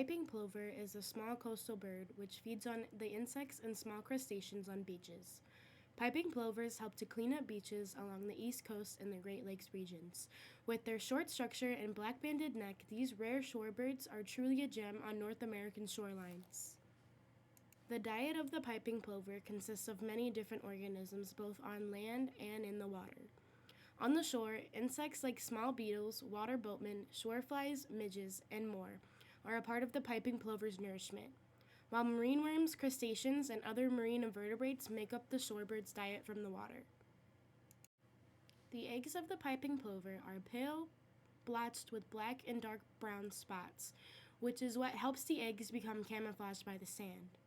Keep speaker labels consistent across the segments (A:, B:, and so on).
A: piping plover is a small coastal bird which feeds on the insects and small crustaceans on beaches. Piping plovers help to clean up beaches along the East Coast and the Great Lakes regions. With their short structure and black-banded neck, these rare shorebirds are truly a gem on North American shorelines. The diet of the piping plover consists of many different organisms both on land and in the water. On the shore, insects like small beetles, water boatmen, shoreflies, midges, and more are a part of the piping plover's nourishment, while marine worms, crustaceans, and other marine invertebrates make up the shorebird's diet from the water. The eggs of the piping plover are pale, blotched with black and dark brown spots, which is what helps the eggs become camouflaged by the sand.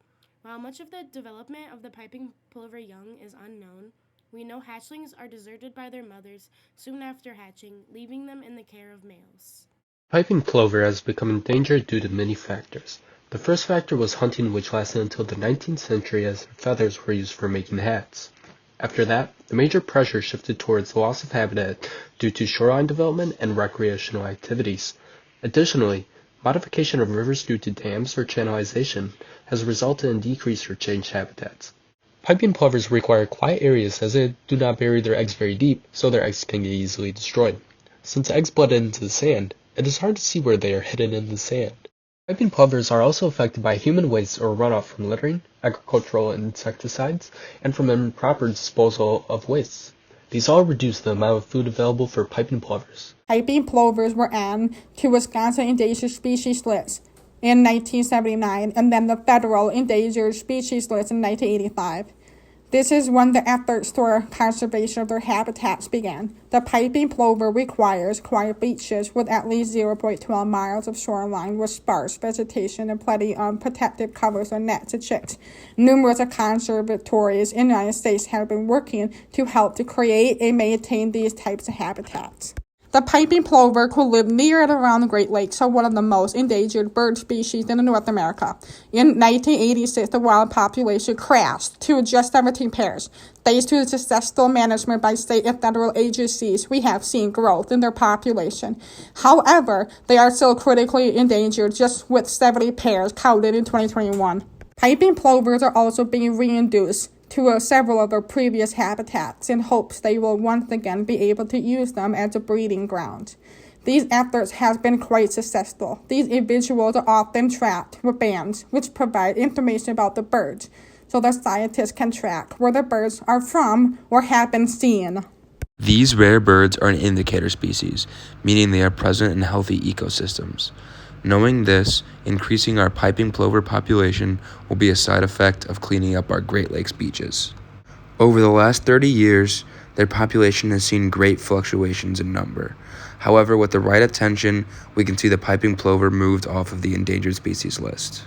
A: While much of the development of the piping plover young is unknown, we know hatchlings are deserted by their mothers soon after hatching, leaving them in the care of males.
B: Piping plover has become endangered due to many factors. The first factor was hunting, which lasted until the 19th century as their feathers were used for making hats. After that, the major pressure shifted towards the loss of habitat due to shoreline development and recreational activities. Additionally, modification of rivers due to dams or channelization has resulted in decreased or changed habitats. Piping plovers require quiet areas as they do not bury their eggs very deep, so their eggs can get easily destroyed. Since eggs blend into the sand, it is hard to see where they are hidden in the sand. Piping plovers are also affected by human waste or runoff from littering, agricultural insecticides, and from improper disposal of wastes. These all reduce the amount of food available for piping plovers.
C: Piping plovers were added to Wisconsin endangered species list in 1979 and then the federal endangered species list in 1985. This is when the efforts toward conservation of their habitats began. The piping plover requires quiet beaches with at least 0.12 miles of shoreline with sparse vegetation and plenty of protective covers or nets to chicks. Numerous conservatories in the United States have been working to help to create and maintain these types of habitats. The piping plover could live near and around the Great Lakes, so one of the most endangered bird species in North America. In 1986, the wild population crashed to just 17 pairs. Thanks to the successful management by state and federal agencies, we have seen growth in their population. However, they are still critically endangered, just with 70 pairs counted in 2021. Piping plovers are also being reintroduced to several of their previous habitats in hopes they will once again be able to use them as a breeding ground. These efforts have been quite successful. These individuals are often tracked with bands which provide information about the birds so the scientists can track where the birds are from or have been seen.
D: These rare birds are an indicator species, meaning they are present in healthy ecosystems. Knowing this, increasing our piping plover population will be a side effect of cleaning up our Great Lakes beaches. Over the last 30 years, their population has seen great fluctuations in number. However, with the right attention, we can see the piping plover moved off of the endangered species list.